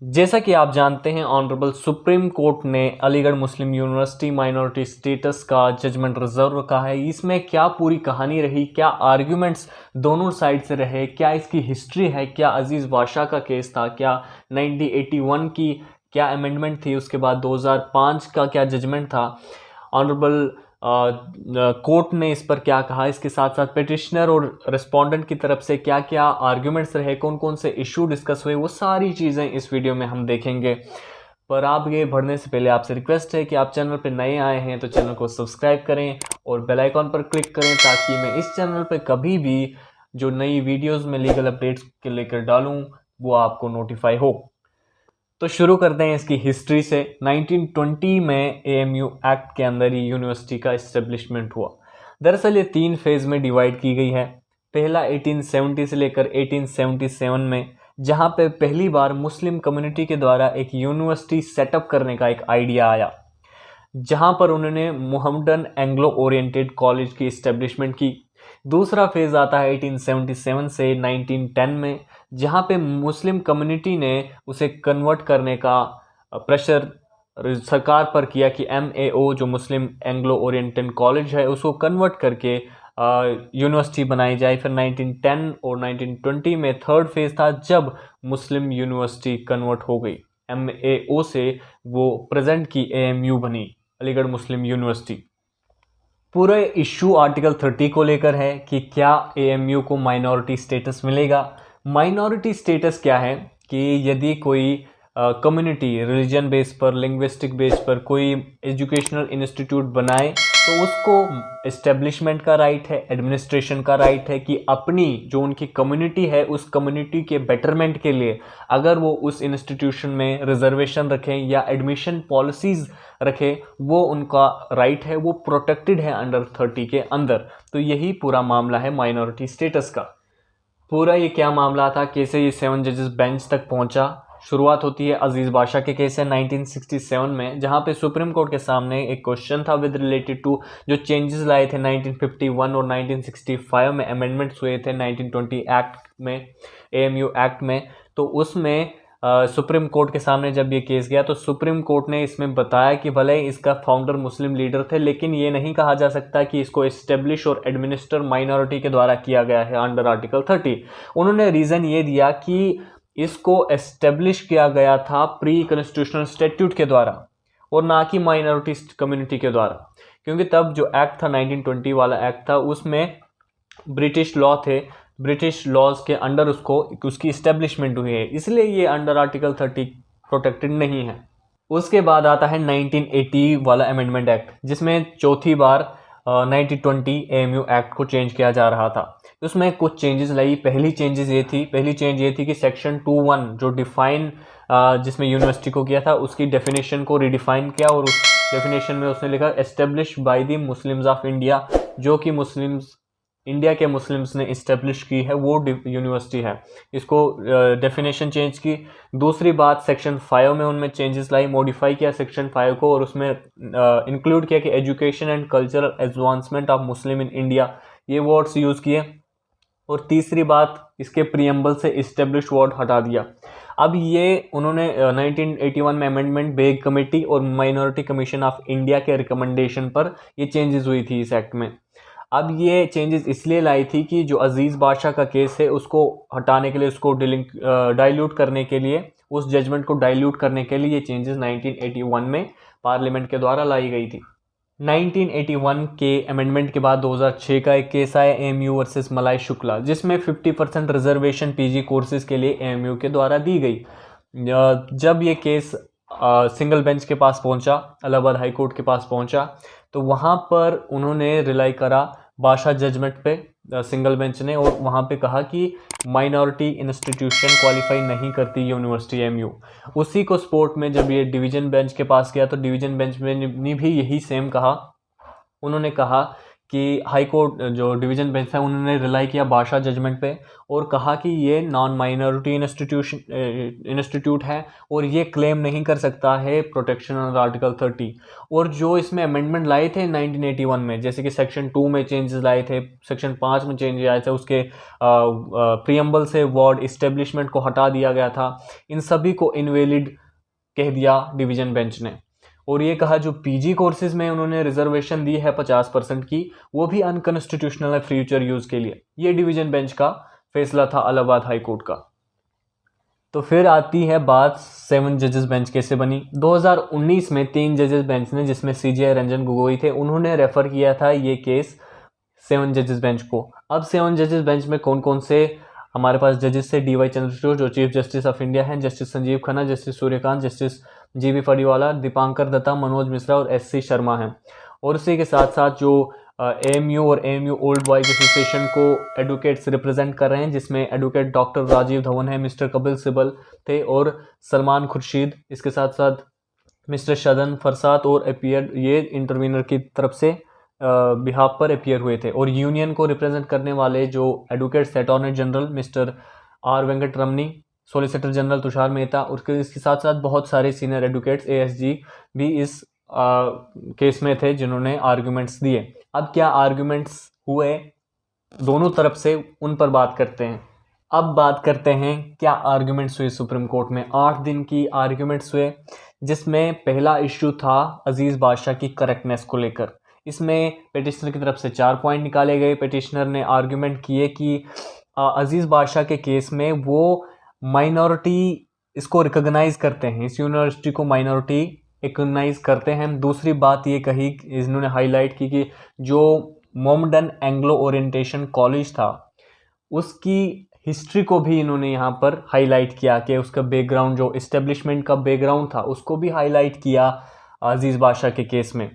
जैसा कि आप जानते हैं, ऑनरेबल सुप्रीम कोर्ट ने अलीगढ़ मुस्लिम यूनिवर्सिटी माइनॉरिटी स्टेटस का जजमेंट रिजर्व रखा है। इसमें क्या पूरी कहानी रही, क्या आर्ग्यूमेंट्स दोनों साइड से रहे, क्या इसकी हिस्ट्री है, क्या अजीज़ बादशाह का केस था, क्या 1981 की क्या अमेंडमेंट थी, उसके बाद 2005 का क्या जजमेंट था, ऑनरेबल कोर्ट ने इस पर क्या कहा, इसके साथ साथ पिटिशनर और रिस्पोंडेंट की तरफ से क्या क्या आर्ग्यूमेंट्स रहे, कौन कौन से इशू डिस्कस हुए, वो सारी चीज़ें इस वीडियो में हम देखेंगे। पर आगे बढ़ने से पहले आपसे रिक्वेस्ट है कि आप चैनल पर नए आए हैं तो चैनल को सब्सक्राइब करें और बेल आइकॉन पर क्लिक करें ताकि मैं इस चैनल पर कभी भी जो नई वीडियोज़ में लीगल अपडेट्स के लेकर डालूँ वो आपको नोटिफाई हो। तो शुरू करते हैं इसकी हिस्ट्री से। 1920 में एएमयू एक्ट के अंदर ही यूनिवर्सिटी का इस्टेब्लिशमेंट हुआ। दरअसल ये 3 फेज़ में डिवाइड की गई है। पहला 1870 से लेकर 1877 में, जहाँ पे पहली बार मुस्लिम कम्युनिटी के द्वारा एक यूनिवर्सिटी सेटअप करने का एक आइडिया आया, जहाँ पर उन्होंने मोहम्मडन एंग्लो ओरिएंटेड कॉलेज की इस्टेब्लिशमेंट की। दूसरा फेज़ आता है 1877 से 1910 में, जहाँ पे मुस्लिम कम्युनिटी ने उसे कन्वर्ट करने का प्रेशर सरकार पर किया कि MAO जो मुस्लिम एंग्लो ओरिएंटेड कॉलेज है उसको कन्वर्ट करके यूनिवर्सिटी बनाई जाए। फिर 1910 और 1920 में थर्ड फेज़ था जब मुस्लिम यूनिवर्सिटी कन्वर्ट हो गई। MAO से वो प्रेजेंट की AMU बनी, अलीगढ़ मुस्लिम यूनिवर्सिटी। पूरा इशू आर्टिकल 30 को लेकर है कि क्या AMU को माइनॉरिटी स्टेटस मिलेगा। माइनॉरिटी स्टेटस क्या है कि यदि कोई कम्युनिटी रिलीजन बेस पर, लिंग्विस्टिक बेस पर कोई एजुकेशनल इंस्टीट्यूट बनाए तो उसको इस्टेब्लिशमेंट का राइट है, एडमिनिस्ट्रेशन का राइट है कि अपनी जो उनकी कम्युनिटी है उस कम्युनिटी के बेटरमेंट के लिए अगर वो उस इंस्टीट्यूशन में रिजर्वेशन रखें या एडमिशन पॉलिसीज़ रखें, वो उनका राइट है, वो प्रोटेक्टेड है अंडर 30 के अंदर। तो यही पूरा मामला है माइनॉरिटी स्टेटस का। पूरा ये क्या मामला था, कैसे ये 7 जजेस बेंच तक पहुंचा। शुरुआत होती है अजीज़ बादशाह के केस से 1967 में, जहां पे सुप्रीम कोर्ट के सामने एक क्वेश्चन था विद रिलेटेड टू जो चेंजेस लाए थे 1951 और 1965 में अमेंडमेंट्स हुए थे 1920 एक्ट में, AMU एक्ट में। तो उसमें सुप्रीम कोर्ट के सामने जब ये केस गया तो सुप्रीम कोर्ट ने इसमें बताया कि भले इसका फाउंडर मुस्लिम लीडर थे, लेकिन ये नहीं कहा जा सकता कि इसको एस्टेब्लिश और एडमिनिस्टर माइनॉरिटी के द्वारा किया गया है अंडर आर्टिकल 30। उन्होंने रीज़न ये दिया कि इसको एस्टेब्लिश किया गया था प्री कॉन्स्टिट्यूशनल स्टैट्यूट के द्वारा और ना कि माइनॉरिटी कम्युनिटी के द्वारा, क्योंकि तब जो एक्ट था 1920 वाला एक्ट था उसमें ब्रिटिश लॉ थे, ब्रिटिश लॉज के अंडर उसकी इस्टेब्लिशमेंट हुई है, इसलिए ये अंडर आर्टिकल 30 प्रोटेक्टेड नहीं है। उसके बाद आता है 1980 वाला अमेंडमेंट एक्ट, जिसमें चौथी बार 1920 AMU एक्ट को चेंज किया जा रहा था। उसमें कुछ चेंजेस लाई। पहली चेंज ये थी कि सेक्शन 21 जो डिफाइन जिसमें यूनिवर्सिटी को किया था उसकी डेफिनेशन को रिडिफाइन किया और उस डेफिनेशन में उसने लिखा establish by the Muslims of India, जो कि मुस्लिम्स इंडिया के मुस्लिम्स ने इस्टेब्लिश की है वो यूनिवर्सिटी है। इसको डेफिनेशन चेंज की। दूसरी बात सेक्शन 5 में उनमें चेंजेस लाई, मॉडिफाई किया सेक्शन 5 को और उसमें इंक्लूड किया कि education and cultural advancement of Muslim in India, ये वर्ड्स यूज़ किए। और तीसरी बात, इसके प्रीएम्बल से इस्टेब्लिश वर्ड हटा दिया। अब ये उन्होंने 1981 में अमेंडमेंट बेग कमेटी और माइनॉरिटी कमीशन ऑफ इंडिया के रिकमेंडेशन पर ये चेंजेस हुई थी इस एक्ट में। अब ये चेंजेस इसलिए लाई थी कि जो अजीज़ बादशाह का केस है उसको हटाने के लिए, उसको डाइल्यूट करने के लिए, उस जजमेंट को डाइल्यूट करने के लिए ये चेंजेस 1981 में पार्लियामेंट के द्वारा लाई गई थी। 1981 के अमेंडमेंट के बाद 2006 का एक केस आया AMU वर्सेस मलाई शुक्ला, जिसमें 50% रिजर्वेशन PG कोर्सेज के लिए AMU के द्वारा दी गई। जब ये केस सिंगल बेंच के पास पहुंचा, इलाहाबाद हाई कोर्ट के पास पहुंचा, तो वहां पर उन्होंने रिलाई करा बादशाह जजमेंट पे, सिंगल बेंच ने, और वहां पे कहा कि माइनॉरिटी इंस्टीट्यूशन क्वालिफाई नहीं करती यूनिवर्सिटी AMU। उसी को सपोर्ट में जब ये डिवीजन बेंच के पास गया तो डिवीजन बेंच में ने भी यही सेम कहा। उन्होंने कहा कि हाई कोर्ट जो डिवीज़न बेंच है उन्होंने रिलाई किया बादशाह जजमेंट पे और कहा कि ये नॉन माइनॉरिटी इंस्टीट्यूट है और ये क्लेम नहीं कर सकता है प्रोटेक्शन अंडर आर्टिकल 30। और जो इसमें अमेंडमेंट लाए थे 1981 में, जैसे कि सेक्शन 2 में चेंजेस लाए थे, सेक्शन 5 में चेंज आए थे, उसके प्रीएम्बल से वर्ड इस्टेब्लिशमेंट को हटा दिया गया था, इन सभी को इनवैलिड कह दिया डिवीज़न बेंच ने। और ये कहा जो पीजी कोर्सेज में उन्होंने रिजर्वेशन दी है 50% की, वो भी अनकॉन्स्टिट्यूशनल है फ्यूचर यूज के लिए। ये डिवीजन बेंच का फैसला था इलाहाबाद हाई कोर्ट का। तो फिर आती है बात 7 जजेस बेंच कैसे बनी। 2019 में 3 जजेस बेंच ने, जिसमें सीजीआई रंजन गोगोई थे, उन्होंने रेफर किया था ये केस 7 जजेस बेंच को। अब 7 जजेस बेंच में कौन कौन से हमारे पास जजेस थे? डी वाई चंद्रचूड़ जो चीफ जस्टिस ऑफ इंडिया हैं, justice Sanjiv Khanna, justice Suryakant, justice J B Pardiwala, Dipankar Datta, Manoj Mishra और एससी शर्मा हैं। और उसी के साथ साथ जो एएमयू और एएमयू ओल्ड बॉयज एसोसिएशन को एडवोकेट्स रिप्रेजेंट कर रहे हैं, जिसमें एडवोकेट डॉक्टर राजीव धवन है, मिस्टर कपिल सिब्बल थे और सलमान खुर्शीद, इसके साथ साथ मिस्टर शदन फरसात और अपीयर, ये इंटरवीनर की तरफ से बिहाफ पर अपीयर हुए थे। और यूनियन को रिप्रेजेंट करने वाले जो advocates attorney general mister R Venkataramani, solicitor general Tushar Mehta, और इसके साथ साथ बहुत सारे सीनियर एडवोकेट्स एएसजी भी इस केस में थे जिन्होंने आर्ग्यूमेंट्स दिए। अब क्या आर्ग्यूमेंट्स हुए दोनों तरफ से, उन पर बात करते हैं। अब बात करते हैं क्या आर्ग्यूमेंट्स हुए सुप्रीम कोर्ट में। 8 दिन की आर्ग्यूमेंट्स हुए, जिसमें पहला इश्यू था अजीज बादशाह की करेक्टनेस को लेकर। इसमें पिटिशनर की तरफ से 4 पॉइंट निकाले गए। पिटिशनर ने आर्ग्यूमेंट किए कि अजीज बादशाह के केस में वो माइनॉरिटी इसको रिकॉग्नाइज करते हैं, इस यूनिवर्सिटी को माइनॉरिटी रिकॉग्नाइज करते हैं। दूसरी बात ये कही, इन्होंने हाईलाइट की कि जो मोमडन एंग्लो ओरिएंटेशन कॉलेज था उसकी हिस्ट्री को भी इन्होंने यहाँ पर हाईलाइट किया कि उसका बैकग्राउंड, जो इस्टेब्लिशमेंट का बैकग्राउंड था, उसको भी हाईलाइट किया अजीज बादशाह के केस में।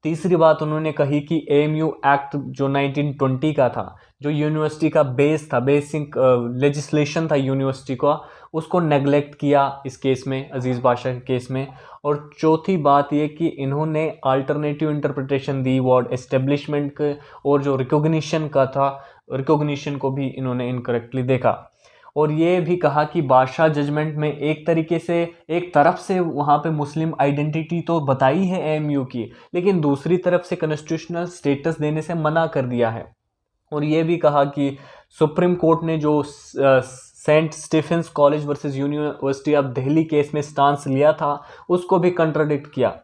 तीसरी बात उन्होंने कही कि एएमयू एक्ट जो 1920 का था, जो यूनिवर्सिटी का बेस था, बेसिक लेजिस्लेशन था यूनिवर्सिटी का, उसको नेग्लेक्ट किया इस केस में, अजीज बादशाह के केस में। और चौथी बात ये कि इन्होंने alternative interpretation the word establishment के, और जो रिकॉग्निशन का था, रिकॉग्निशन को भी इन्होंने इनकरेक्टली देखा। और ये भी कहा कि बादशाह जजमेंट में एक तरीके से, एक तरफ से वहाँ पे मुस्लिम आइडेंटिटी तो बताई है एएमयू की, लेकिन दूसरी तरफ से कॉन्स्टिट्यूशनल स्टेटस देने से मना कर दिया है। और ये भी कहा कि सुप्रीम कोर्ट ने जो saint Stephen's college versus university of Delhi case में स्टांस लिया था, उसको भी कंट्राडिक्ट किया।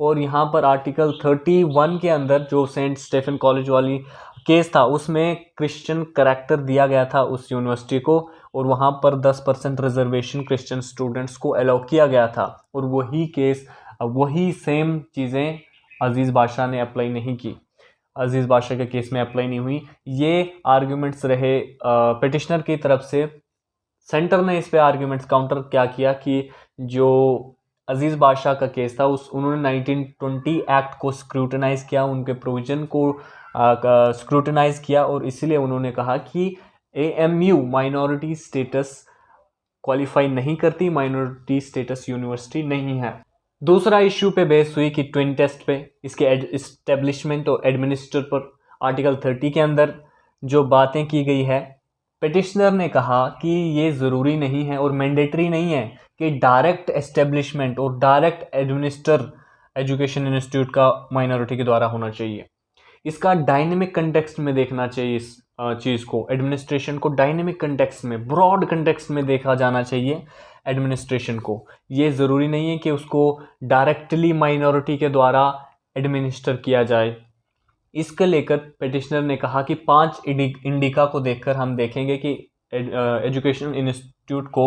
और यहाँ पर आर्टिकल 31 के अंदर जो सेंट स्टीफेन कॉलेज वाली केस था, उसमें क्रिश्चियन करैक्टर दिया गया था उस यूनिवर्सिटी को, और वहाँ पर 10% रिजर्वेशन क्रिश्चियन स्टूडेंट्स को अलाउ किया गया था। और वही केस, वही सेम चीज़ें अजीज़ बादशाह ने अप्लाई नहीं की, अजीज़ बादशाह के केस में अप्लाई नहीं हुई। ये आर्ग्यूमेंट्स रहे पिटिशनर की तरफ से। सेंटर ने इस पे आर्ग्यूमेंट्स काउंटर क्या किया कि जो अजीज़ बादशाह का केस था, उन्होंने 1920 एक्ट को स्क्रूटनाइज किया, उनके प्रोविजन को स्क्रूटनाइज किया, और इसीलिए उन्होंने कहा कि एएमयू माइनॉरिटी स्टेटस क्वालिफाई नहीं करती, माइनॉरिटी स्टेटस यूनिवर्सिटी नहीं है। दूसरा इश्यू पे बेस हुई कि ट्विन टेस्ट पे, इसके एस्टेब्लिशमेंट और एडमिनिस्ट्रेटर पर आर्टिकल 30 के अंदर जो बातें की गई है, पिटिशनर ने कहा कि ये ज़रूरी नहीं है और मैंडेटरी नहीं है कि डायरेक्ट एस्टेब्लिशमेंट और डायरेक्ट एडमिनिस्टर एजुकेशन इंस्टीट्यूट का माइनॉरिटी के द्वारा होना चाहिए। इसका डायनेमिक कंटेक्स्ट में देखना चाहिए इस चीज़ को, एडमिनिस्ट्रेशन को डायनेमिक कंटेक्स्ट में, ब्रॉड कंटेक्स्ट में देखा जाना चाहिए एडमिनिस्ट्रेशन को। ये ज़रूरी नहीं है कि उसको डायरेक्टली माइनॉरिटी के द्वारा एडमिनिस्टर किया जाए। इसके लेकर पिटिशनर ने कहा कि 5 इंडिका को देखकर हम देखेंगे कि एजुकेशन इंस्टीट्यूट को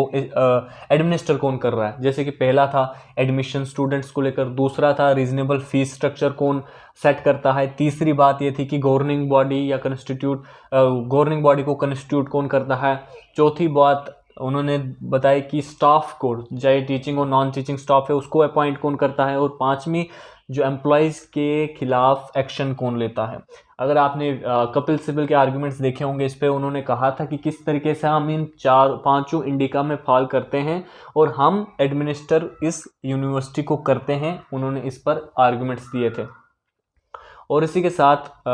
एडमिनिस्टर कौन कर रहा है। जैसे कि पहला था एडमिशन स्टूडेंट्स को लेकर, दूसरा था रीजनेबल फीस स्ट्रक्चर कौन सेट करता है, तीसरी बात ये थी कि गवर्निंग बॉडी या कॉन्स्टिट्यूट, गवर्निंग बॉडी को कॉन्स्टिट्यूट कौन करता है, चौथी बात उन्होंने बताया कि स्टाफ को, चाहे टीचिंग और नॉन टीचिंग स्टाफ है, उसको अपॉइंट कौन करता है, और पांचवी जो एम्प्लॉयज़ के खिलाफ एक्शन कौन लेता है। अगर आपने कपिल सिब्बल के आर्ग्यूमेंट्स देखे होंगे इस पे, उन्होंने कहा था कि किस तरीके से हम इन 4-5 इंडिका में फॉल करते हैं और हम एडमिनिस्टर इस यूनिवर्सिटी को करते हैं, उन्होंने इस पर आर्ग्यूमेंट्स दिए थे। और इसी के साथ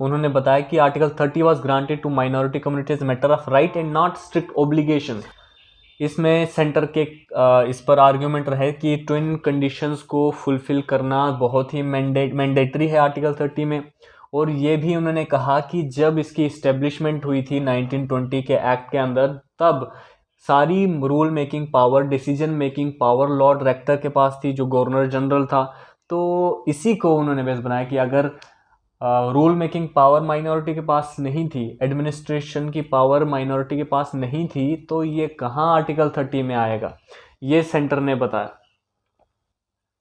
उन्होंने बताया कि article 30 was granted to minority communities matter of right and not strict obligation. इसमें सेंटर के इस पर आर्ग्यूमेंट रहे कि ट्विन कंडीशंस को फुलफिल करना बहुत ही मैंडेटरी है आर्टिकल 30 में। और ये भी उन्होंने कहा कि जब इसकी इस्टेब्लिशमेंट हुई थी 1920 के एक्ट के अंदर, तब सारी rule making power, decision making power lord rector के पास थी, जो गवर्नर जनरल था। तो इसी को उन्होंने बेस बनाया कि अगर रूल मेकिंग पावर माइनॉरिटी के पास नहीं थी, एडमिनिस्ट्रेशन की पावर माइनॉरिटी के पास नहीं थी, तो ये कहाँ आर्टिकल 30 में आएगा, ये सेंटर ने बताया।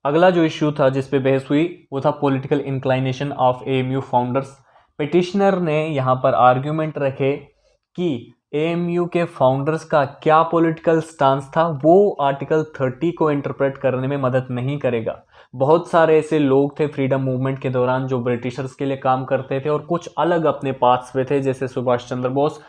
अगला जो इश्यू था जिस पे बहस हुई वो था political inclination of AMU founders. Petitioner ने यहाँ पर आर्ग्यूमेंट रखे कि एएमयू के फाउंडर्स का क्या पॉलिटिकल स्टांस था, वो आर्टिकल 30 को इंटरप्रेट करने में मदद नहीं करेगा। बहुत सारे ऐसे लोग थे फ्रीडम मूवमेंट के दौरान जो ब्रिटिशर्स के लिए काम करते थे और कुछ अलग अपने पाथ्स पे थे, जैसे सुभाष चंद्र बोस।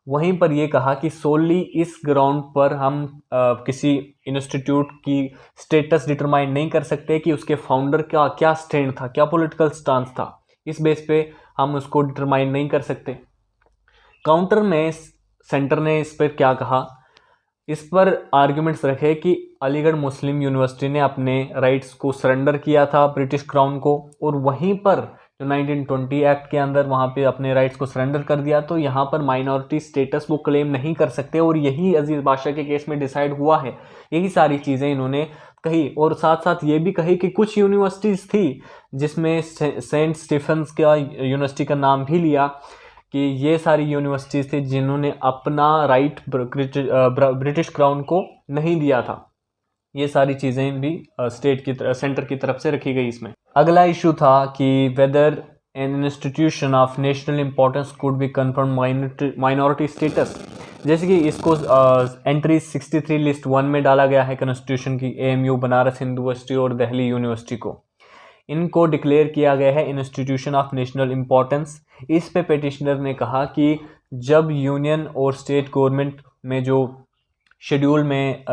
वहीं पर यह कहा कि सोली इस ग्राउंड पर हम किसी इंस्टीट्यूट की स्टेटस डिटरमाइन नहीं कर सकते कि उसके फाउंडर का क्या स्टैंड था, क्या पॉलिटिकल स्टांस था। इस बेस पे हम उसको डिटरमाइन नहीं कर सकते। काउंटर में सेंटर ने इस पर क्या कहा, इस पर आर्ग्यूमेंट्स रखे कि अलीगढ़ मुस्लिम यूनिवर्सिटी ने अपने राइट्स को सरेंडर किया था ब्रिटिश क्राउन को, और वहीं पर जो 1920 एक्ट के अंदर वहाँ पे अपने राइट्स को सरेंडर कर दिया, तो यहाँ पर माइनॉरिटी स्टेटस वो क्लेम नहीं कर सकते। और यही अजीज बादशाह के केस में डिसाइड हुआ है। यही सारी चीज़ें इन्होंने कही, और साथ साथ ये भी कही कि कुछ यूनिवर्सिटीज़ थी जिसमें सेंट स्टीफेंस का यूनिवर्सिटी का नाम भी लिया, कि ये सारी यूनिवर्सिटीज़ थी जिन्होंने अपना राइट ब्रिटिश क्राउन को नहीं दिया था। ये सारी चीज़ें भी सेंटर की तरफ से रखी गई इसमें। अगला इशू था कि whether an institution of national importance could be confirm minority status. जैसे कि इसको एंट्री 63 लिस्ट 1 में डाला गया है कॉन्स्टिट्यूशन की, एएमयू, बनारस हिंदू यूनिवर्सिटी और दिल्ली यूनिवर्सिटी को। इनको डिक्लेयर किया गया है इंस्टीट्यूशन ऑफ नेशनल इंपॉर्टेंस। इस पे पिटिशनर ने कहा कि जब यूनियन और स्टेट गवर्नमेंट में जो शेड्यूल में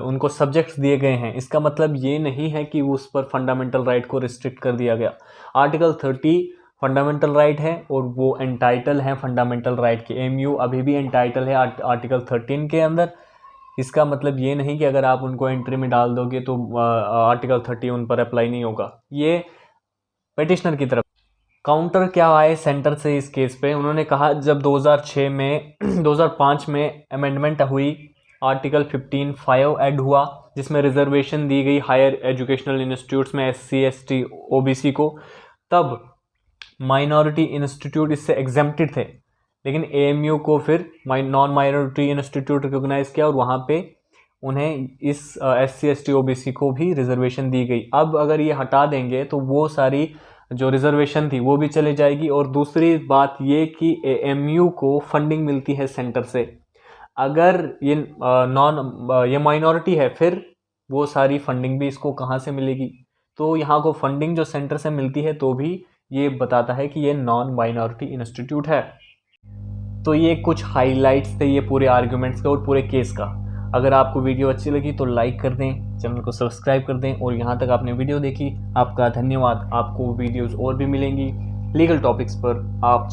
उनको सब्जेक्ट्स दिए गए हैं, इसका मतलब ये नहीं है कि उस पर फंडामेंटल राइट को रिस्ट्रिक्ट कर दिया गया। आर्टिकल 30 फंडामेंटल राइट है और वो एंटाइटल है फंडामेंटल राइट के। एएमयू अभी भी एंटाइटल है आर्टिकल 13 के अंदर। इसका मतलब ये नहीं कि अगर आप उनको एंट्री में डाल दोगे तो आर्टिकल 30 उन पर अप्लाई नहीं होगा। ये पिटिशनर की तरफ। काउंटर क्या आए सेंटर से इस केस पे, उन्होंने कहा जब 2005 में अमेंडमेंट हुई, आर्टिकल 15(5) ऐड हुआ जिसमें रिजर्वेशन दी गई हायर एजुकेशनल इंस्टीट्यूट्स में SC ST OBC को, तब माइनॉरिटी इंस्टीट्यूट इससे एग्जेम्प्टेड थे, लेकिन एएमयू को फिर नॉन माइनॉरिटी इंस्टीट्यूट रिकॉग्नाइज किया और वहाँ पे उन्हें इस SC ST OBC को भी रिजर्वेशन दी गई। अब अगर ये हटा देंगे तो वो सारी जो रिजर्वेशन थी वो भी चले जाएगी। और दूसरी बात ये कि एएमयू को फंडिंग मिलती है सेंटर से। अगर ये ये माइनॉरिटी है, फिर वो सारी फंडिंग भी इसको कहाँ से मिलेगी? तो यहाँ को फंडिंग जो सेंटर से मिलती है तो भी ये बताता है कि ये नॉन माइनॉरिटी इंस्टीट्यूट है। तो ये कुछ हाइलाइट्स थे ये पूरे आर्ग्यूमेंट्स का और पूरे केस का। अगर आपको वीडियो अच्छी लगी तो लाइक कर दें, चैनल को सब्सक्राइब कर दें, और यहाँ तक आपने वीडियो देखी आपका धन्यवाद। आपको वीडियोस और भी मिलेंगी लीगल टॉपिक्स पर। आप